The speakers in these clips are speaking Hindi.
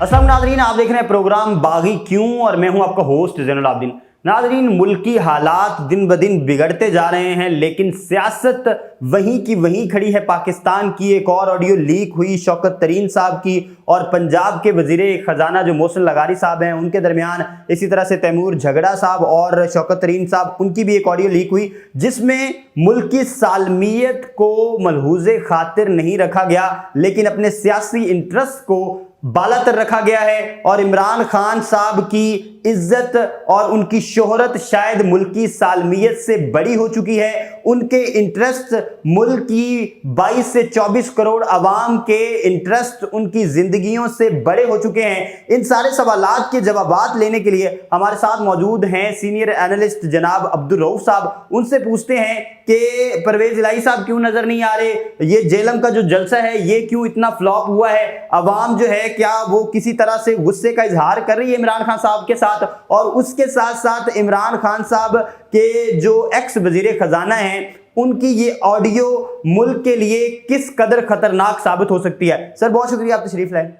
अस्सलाम नाज़रीन, आप देख रहे हैं प्रोग्राम बागी क्यों और मैं हूं आपका होस्ट ज़ैनुल आबिदीन। नाज़रीन, मुल्क की हालात दिन ब दिन बिगड़ते जा रहे हैं, लेकिन सियासत वहीं की वहीं खड़ी है। पाकिस्तान की एक और ऑडियो लीक हुई शौकत तरीन साहब की और पंजाब के वज़ीर ख़जाना जो मोहसिन लगारी साहब हैं उनके दरमियान, इसी तरह से तैमूर झगड़ा साहब और शौकत तरीन साहब उनकी भी एक ऑडियो लीक हुई जिसमें मुल्क की सालमियत को मलहूज़े खातिर नहीं रखा गया, लेकिन अपने सियासी इंटरेस्ट को बालातर रखा गया है। और इमरान खान साहब की इज्जत और उनकी शोहरत शायद मुल्क की सालमियत से बड़ी हो चुकी है। उनके इंटरेस्ट मुल्क की 22 से 24 करोड़ आवाम के इंटरेस्ट उनकी जिंदगियों से बड़े हो चुके हैं। इन सारे सवालात के जवाबात लेने के लिए हमारे साथ मौजूद हैं सीनियर एनालिस्ट जनाब अब्दुल रऊफ साहब। उनसे पूछते हैं कि परवेज इलाही साहब क्यों नजर नहीं आ रहे, ये जेलम का जो जलसा है ये क्यों इतना फ्लॉप हुआ है, अवाम जो है क्या वो किसी तरह से गुस्से का इजहार कर रही है इमरान खान साहब के साथ, और उसके साथ साथ इमरान खान साहब के जो एक्स वजीर खजाना हैं उनकी ये ऑडियो मुल्क के लिए किस कदर खतरनाक साबित हो सकती है। सर बहुत शुक्रिया आप तशरीफ लाए।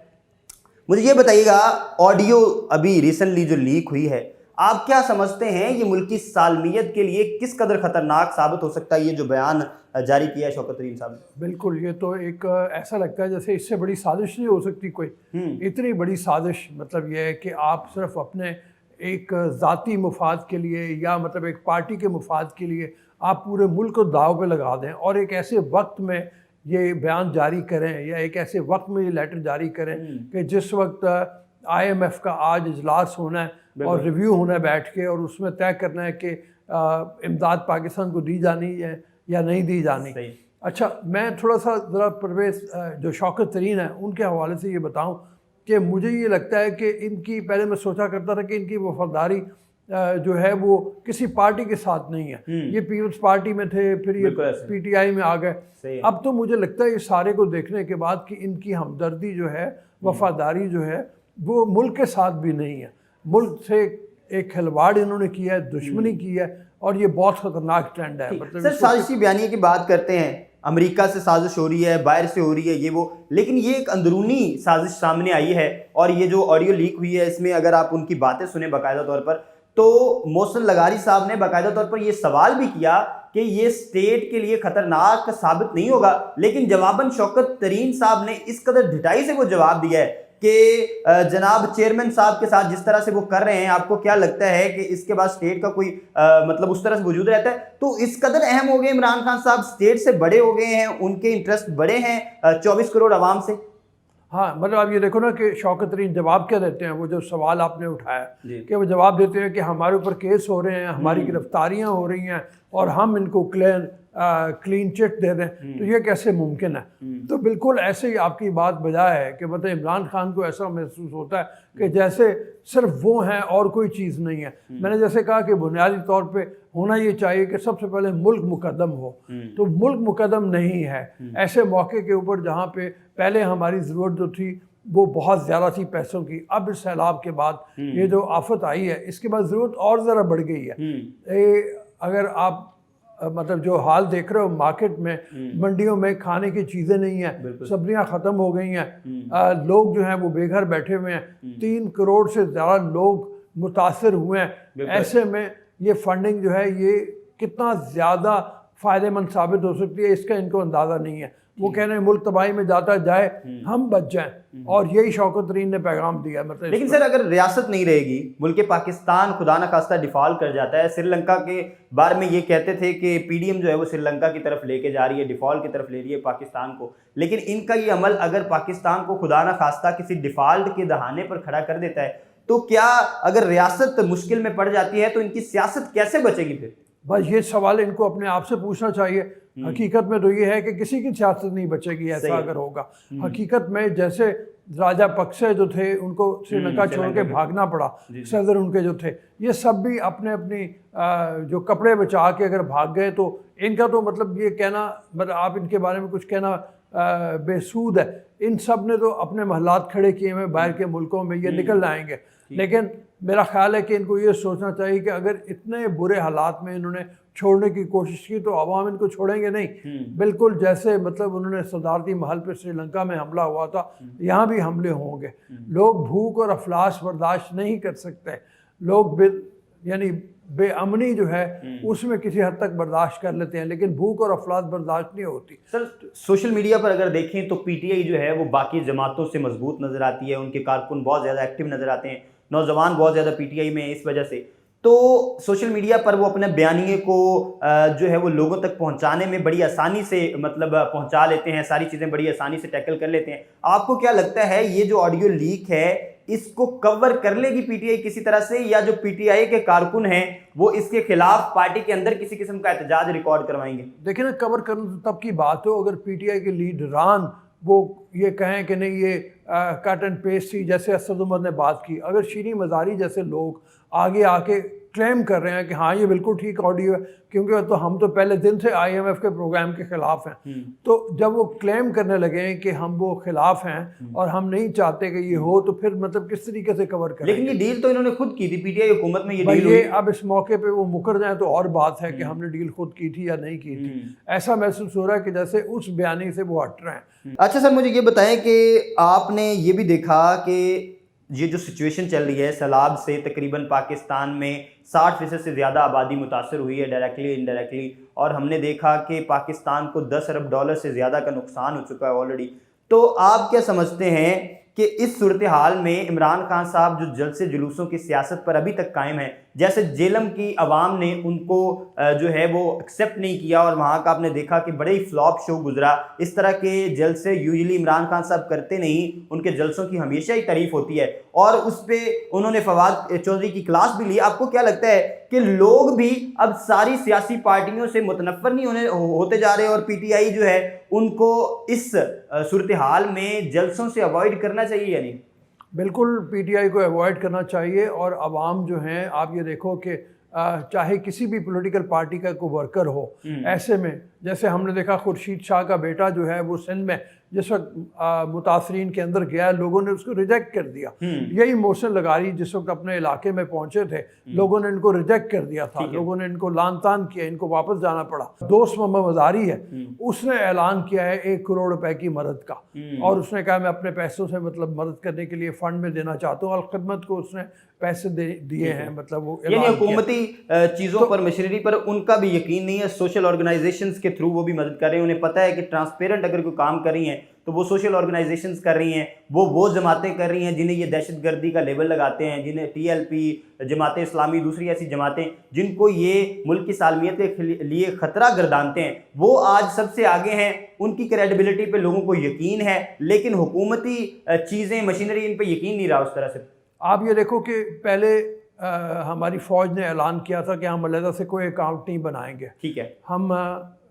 मुझे ये बताइएगा, ऑडियो अभी रिसेंटली जो लीक हुई है, आप क्या समझते हैं ये मुल्क की सालमियत के लिए किस कदर खतरनाक साबित हो सकता है, ये जो बयान जारी किया है शौकत तरीन साहब ने? बिल्कुल, ये तो एक ऐसा लगता है जैसे इससे बड़ी साजिश नहीं हो सकती कोई। इतनी बड़ी साजिश, मतलब ये है कि आप सिर्फ अपने एक ज़ाती मुफाद के लिए या मतलब एक पार्टी के मुफाद के लिए आप पूरे मुल्क को दाव पे लगा दें और एक ऐसे वक्त में ये बयान जारी करें या एक ऐसे वक्त में ये लेटर जारी करें कि जिस वक्त IMF का आज इजलास होना है और रिव्यू होना है बैठ के, और उसमें तय करना है कि इमदाद पाकिस्तान को दी जानी है या नहीं दी जानी। अच्छा, मैं थोड़ा सा ज़रा परवेज़ जो शौकत तरीन है उनके हवाले से ये बताऊं कि मुझे ये लगता है कि इनकी, पहले मैं सोचा करता था कि इनकी वफादारी जो है वो किसी पार्टी के साथ नहीं है। ये पीपल्स पार्टी में थे, फिर ये PTI में आ गए। अब तो मुझे लगता है ये सारे को देखने के बाद कि इनकी हमदर्दी जो है, वफादारी जो है वो मुल्क के साथ भी नहीं है। मुल्क से एक खिलवाड़ इन्होंने किया है, दुश्मनी की है, और ये बहुत खतरनाक ट्रेंड है। मतलब सर साजिशी बयानी की बात करते हैं, अमेरिका से साजिश हो रही है, बाहर से हो रही है ये वो, लेकिन ये एक अंदरूनी साजिश सामने आई है। और ये जो ऑडियो लीक हुई है इसमें अगर आप उनकी बातें सुने बाकायदा तौर पर, तो मोहसिन लगारी साहब ने बाकायदा तौर पर यह सवाल भी किया कि ये स्टेट के लिए खतरनाक साबित नहीं होगा, लेकिन जवाबन शौकत तरीन साहब ने इस कदर ढिठाई से वो जवाब दिया है कि जनाब चेयरमैन साहब के साथ जिस तरह से वो कर रहे हैं, आपको क्या लगता है कि इसके बाद स्टेट का कोई मतलब उस तरह से वजूद रहता है? तो इस कदर अहम हो गए इमरान खान साहब, स्टेट से बड़े हो गए हैं, उनके इंटरेस्ट बड़े हैं 24 करोड़ आवाम से। हाँ, मतलब आप ये देखो ना कि शौकत तरीन जवाब क्या देते हैं। वो जो सवाल आपने उठाया कि वो जवाब देते हैं कि हमारे ऊपर केस हो रहे हैं, हमारी गिरफ्तारियां हो रही हैं और हम इनको क्लीन चिट दे दें, तो ये कैसे मुमकिन है? तो बिल्कुल ऐसे ही आपकी बात बजाय है कि मतलब इमरान खान को ऐसा महसूस होता है कि जैसे सिर्फ वो हैं और कोई चीज़ नहीं है। मैंने जैसे कहा कि बुनियादी तौर पे होना ये चाहिए कि सबसे पहले मुल्क मुकद्दम हो, तो मुल्क मुकद्दम नहीं है। ऐसे मौके के ऊपर जहाँ पे पहले हमारी ज़रूरत जो थी वो बहुत ज़्यादा थी पैसों की, अब इस सैलाब के बाद ये जो आफत आई है इसके बाद ज़रूरत और ज़रा बढ़ गई है। अगर आप मतलब जो हाल देख रहे हो मार्केट में, मंडियों में खाने की चीज़ें नहीं है, सब्जियां ख़त्म हो गई हैं, लोग जो हैं वो बेघर बैठे हुए हैं, 3 करोड़ से ज़्यादा लोग मुतासर हुए हैं। ऐसे में ये फंडिंग जो है ये कितना ज़्यादा फ़ायदेमंद साबित हो सकती है इसका इनको अंदाज़ा नहीं है। वो कह रहे हैं मुल्क तबाही में जाता जाए, हम बच जाएं, और यही शौकत तरीन ने पैगाम दिया। मतलब लेकिन सर अगर रियासत नहीं रहेगी, मुल्क पाकिस्तान खुदा न खास्ता डिफॉल्ट कर जाता है, श्रीलंका के बारे में ये कहते थे कि PDM जो है वो श्रीलंका की तरफ लेके जा रही है, डिफॉल्ट की तरफ ले रही है पाकिस्तान को, लेकिन इनका ये अमल अगर पाकिस्तान को खुदा न खास्ता किसी डिफॉल्ट के दहाने पर खड़ा कर देता है, तो क्या अगर रियासत मुश्किल में पड़ जाती है तो इनकी सियासत कैसे बचेगी फिर? बस ये सवाल इनको अपने आप से पूछना चाहिए। हकीकत में तो ये है कि किसी की सियासत नहीं बचेगी ऐसा अगर होगा। हकीकत में जैसे राजा पक्से जो थे उनको श्रीलंका छोड़ के भागना पड़ा, सदर उनके जो थे, ये सब भी अपने अपनी जो कपड़े बचा के अगर भाग गए, तो इनका तो मतलब ये कहना, मतलब आप इनके बारे में कुछ कहना बेसूद है। इन सब ने तो अपने महलात खड़े किए हुए बाहर के मुल्कों में, ये निकल आएंगे। लेकिन मेरा ख्याल है कि इनको ये सोचना चाहिए कि अगर इतने बुरे हालात में इन्होंने छोड़ने की कोशिश की तो अवाम इनको छोड़ेंगे नहीं। बिल्कुल जैसे मतलब उन्होंने सदारती महल पर श्रीलंका में हमला हुआ था, यहाँ भी हमले होंगे। लोग भूख और अफलास बर्दाश्त नहीं कर सकते। लोग यानी बेअमनी जो है उसमें किसी हद तक बर्दाश्त कर लेते हैं, लेकिन भूख और अफलास बर्दाश्त नहीं होती। सर, सोशल मीडिया पर अगर देखें तो पीटीआई जो है वो बाकी जमातों से मजबूत नजर आती है, उनके कारकुन बहुत ज़्यादा एक्टिव नजर आते हैं, नौजवान बहुत ज़्यादा पीटीआई में है। इस वजह से तो सोशल मीडिया पर वो अपने बयानिए को जो है वो लोगों तक पहुंचाने में बड़ी आसानी से मतलब पहुंचा लेते हैं, सारी चीज़ें बड़ी आसानी से टैकल कर लेते हैं। आपको क्या लगता है ये जो ऑडियो लीक है इसको कवर कर लेगी पीटीआई किसी तरह से, या जो पीटीआई के कारकुन हैं वो इसके खिलाफ पार्टी के अंदर किसी किस्म का एहतजाज रिकॉर्ड करवाएंगे? देखिए ना, कवर करना तो तब की बात हो अगर पीटीआई के लीडरान वो ये कहें कि नहीं ये कट एंड पेस्ट थी, जैसे असद उमर ने बात की। अगर शीरी मज़ारी जैसे लोग आगे आके क्लेम कर रहे हैं कि हाँ ये बिल्कुल ठीक ऑडियो है, क्योंकि तो हम तो पहले दिन से आईएमएफ के प्रोग्राम के खिलाफ हैं, तो जब वो क्लेम करने लगे कि हम वो खिलाफ हैं और हम नहीं चाहते कि ये हो, तो फिर मतलब किस तरीके से कवर करें? लेकिन ये डील तो इन्होंने खुद की थी, पीटीआई हुकूमत में ये डील ये अब इस मौके पे वो मुकर जाए तो और बात है कि हमने डील खुद की थी या नहीं की थी। ऐसा महसूस हो रहा है कि जैसे उस बयानी से वो हट रहे हैं। अच्छा सर, मुझे ये बताएं कि आपने ये भी देखा कि ये जो सिचुएशन चल रही है सैलाब से तकरीबन पाकिस्तान में 60% से ज़्यादा आबादी मुतासर हुई है डायरेक्टली इनडायरेक्टली, और हमने देखा कि पाकिस्तान को 10 अरब डॉलर से ज़्यादा का नुकसान हो चुका है ऑलरेडी। तो आप क्या समझते हैं कि इस सूरत हाल में इमरान खान साहब जो जलसे जुलूसों की सियासत पर अभी तक कायम है, जैसे जेलम की आवाम ने उनको जो है वो एक्सेप्ट नहीं किया और वहाँ का आपने देखा कि बड़े ही फ्लॉप शो गुजरा, इस तरह के जलसे यूजुअली इमरान खान साहब करते नहीं, उनके जलसों की हमेशा ही तारीफ होती है, और उस पर उन्होंने फवाद चौधरी की क्लास भी ली। आपको क्या लगता है कि लोग भी अब सारी सियासी पार्टियों से मुतनफ़र नहीं होते जा रहे और पीटीआई जो है उनको इस सूरत हाल में जलसों से अवॉइड करना चाहिए या नहीं? बिल्कुल पीटीआई को अवॉइड करना चाहिए। और आवाम जो हैं, आप ये देखो कि चाहे किसी भी पॉलिटिकल पार्टी का कोई वर्कर हो, ऐसे में जैसे हमने देखा खुर्शीद शाह का बेटा जो है वो सिंध में जिस वक्त मुतासरीन के अंदर गया, लोगों ने उसको रिजेक्ट कर दिया। यही मोहसिन लगारी जिस वक्त अपने इलाके में पहुंचे थे, लोगों ने इनको रिजेक्ट कर दिया था, लोगों ने इनको लान तान किया, इनको वापस जाना पड़ा। दोस्त मोहम्मद मज़ारी है, उसने ऐलान किया है 1 करोड़ रुपए की मदद का, और उसने कहा मैं अपने पैसों से मतलब मदद करने के लिए फंड में देना चाहता हूँ। अलखदमत को उसने पैसे दिए हैं, मतलब वो यानी हुकूमती चीज़ों पर मशीनरी पर उनका भी यकीन नहीं है, सोशल ऑर्गेनाइजेशंस के थ्रू वो भी मदद कर रहे हैं। उन्हें पता है कि ट्रांसपेरेंट अगर कोई काम कर रही हैं तो वो सोशल ऑर्गेनाइजेशंस कर रही हैं, वो जमातें कर रही हैं जिन्हें ये दहशतगर्दी का लेबल लगाते हैं, जिन्हें टीएलपी, जमात इस्लामी, दूसरी ऐसी जमातें जिनको ये मुल्क की सालमियत के लिए ख़तरा गर्दानते हैं, वो आज सबसे आगे हैं। उनकी क्रेडिबिलिटी पे लोगों को यकीन है, लेकिन हुकूमती चीज़ें, मशीनरी, इन पर यकीन नहीं रहा उस तरह से। आप ये देखो कि पहले हमारी फ़ौज ने ऐलान किया था कि हम अलहदा से कोई अकाउंट नहीं बनाएंगे। ठीक है, हम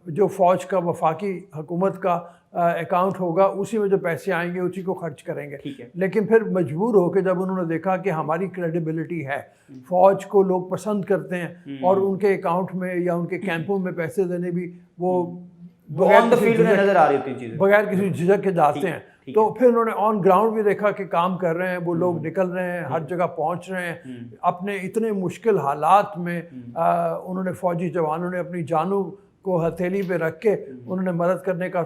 जो फ़ौज का वफाकी हुकूमत का अकाउंट होगा उसी में जो पैसे आएंगे उसी को खर्च करेंगे। ठीक है। लेकिन फिर मजबूर होकर जब उन्होंने देखा कि हमारी क्रेडिबिलिटी है, फ़ौज को लोग पसंद करते हैं और उनके अकाउंट में या उनके कैंपों में पैसे देने भी वो ऑन द फील्ड में नजर आ रही होती चीज़ें, बगैर किसी झिझक के जाते हैं। तो फिर उन्होंने ऑन ग्राउंड भी देखा कि काम कर रहे हैं वो लोग, निकल रहे हैं, हर जगह पहुंच रहे हैं। अपने इतने मुश्किल हालात में उन्होंने फौजी जवानों ने अपनी जानों को हथेली पे रख के उन्होंने मदद करने का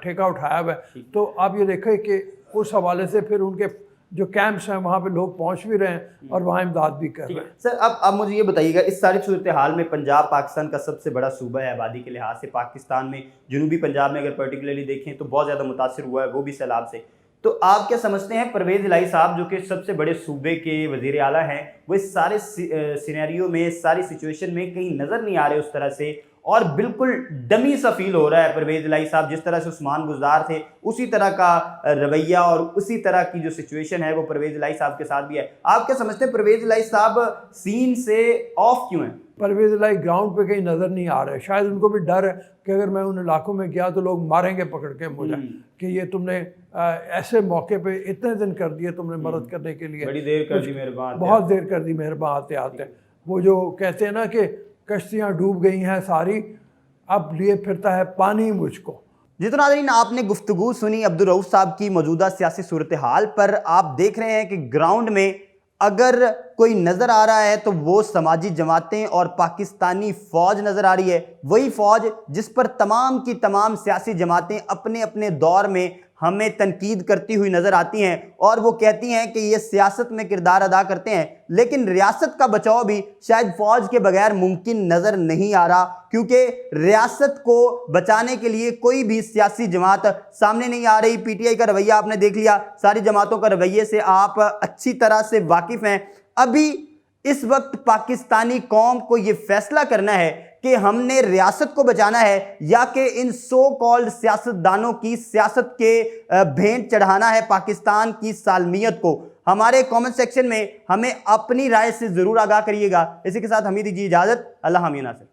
ठेका उठाया हुआ है। तो आप ये देखें कि उस हवाले से फिर उनके जो कैंप्स हैं वहाँ पे लोग पहुँच भी रहे हैं और वहाँ इमदाद भी कर रहे हैं। सर, अब मुझे ये बताइएगा, इस सारी सूरत हाल में पंजाब पाकिस्तान का सबसे बड़ा सूबा है आबादी के लिहाज से। पाकिस्तान में जनूबी पंजाब में अगर पर्टिकुलरली देखें तो बहुत ज़्यादा मुतासर हुआ है, वो भी सैलाब से। तो आप क्या समझते हैं परवेज़ इलाही साहब जो कि सबसे बड़े सूबे के वज़ीर आला हैं, वो इस सारे सिनेरियो में, इस सारी सिचुएशन में कहीं नज़र नहीं आ रहे उस तरह से, और बिल्कुल डमी सा फील हो रहा है परवेज़ इलाही साहब, जिस तरह से उस्मान गुजार थे उसी तरह का रवैया और उसी तरह की जो सिचुएशन है वो परवेज़ इलाही साहब के साथ भी है। आप क्या समझते हैं परवेज़ इलाही साहब सीन से ऑफ क्यों हैं? परवेज़ इलाही ग्राउंड पे कहीं नज़र नहीं आ रहे। शायद उनको भी डर है कि अगर मैं उन इलाकों में गया तो लोग मारेंगे पकड़ के मुझे, कि ये तुमने ऐसे मौके पे इतने दिन कर दिए, तुमने मदद करने के लिए बड़ी देर कर दी मेहरबान, बहुत देर कर दी मेहरबान आते आते। वो जो कहते हैं ना कि कश्तियाँ डूब गई हैं सारी, अब लिए फिरता है पानी मुझको। जी तो नाज़रीन, आपने गुफ्तगू सुनी अब्दुल रऊफ साहब की मौजूदा सियासी सूरत हाल पर। आप देख रहे हैं कि ग्राउंड में अगर कोई नजर आ रहा है तो वो समाजी जमातें और पाकिस्तानी फौज नजर आ रही है, वही फौज जिस पर तमाम की तमाम सियासी जमातें अपने अपने दौर में हमें तनकीद करती हुई नजर आती हैं और वो कहती हैं कि ये सियासत में किरदार अदा करते हैं, लेकिन रियासत का बचाव भी शायद फौज के बगैर मुमकिन नजर नहीं आ रहा, क्योंकि रियासत को बचाने के लिए कोई भी सियासी जमात सामने नहीं आ रही। पीटीआई का रवैया आपने देख लिया, सारी जमातों का रवैये से आप अच्छी तरह से वाकिफ हैं। अभी इस वक्त पाकिस्तानी कौम को यह फैसला करना है कि हमने रियासत को बचाना है या कि इन सो कॉल्ड सियासतदानों की सियासत के भेंट चढ़ाना है पाकिस्तान की सालमियत को। हमारे कमेंट सेक्शन में हमें अपनी राय से जरूर आगाह करिएगा। इसी के साथ हमें दीजिए इजाजत। अल्लाह हामिया नासिर।